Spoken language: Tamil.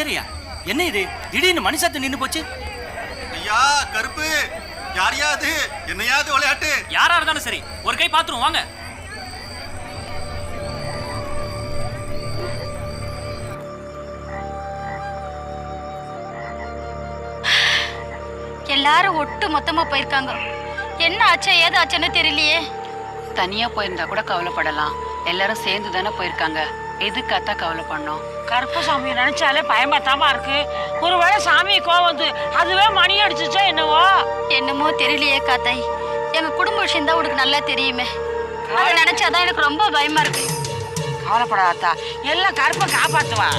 வாத்தியாரையா, என்ன இது திடீர்னு மனுஷத்து நின்னு போச்சு? ஐயா கருப்பு, யாரையாது என்னையாவது விளையாட்டு? யாரா இருந்தாலும் சரி, ஒரு கை பாத்துருவோம் வாங்க. எல்லாரும் ஒட்டு மொத்தமா போயிருக்காங்க. என்ன ஆச்சா ஏது ஆச்சுன்னு தெரியலையே. தனியா போயிருந்தா கூட கவலைப்படலாம், எல்லாரும் சேர்ந்து தானே போயிருக்காங்க. எதுக்காத்தான் கவலை பண்ணோம்? கருப்பசாமியை நினைச்சாலே பயமாத்தாமா இருக்கு. ஒருவேளை சாமி கோவம் வந்து அதுவே மணி அடிச்சுச்சா என்னவோ? என்னமோ தெரியலையே காத்தாய். எங்க குடும்ப விஷயம் தான் உனக்கு நல்லா தெரியுமே. அதை நினைச்சாதான் எனக்கு ரொம்ப பயமா இருக்கு. கவலைப்படாதா, எல்லாம் கருப்பை காப்பாத்துவா.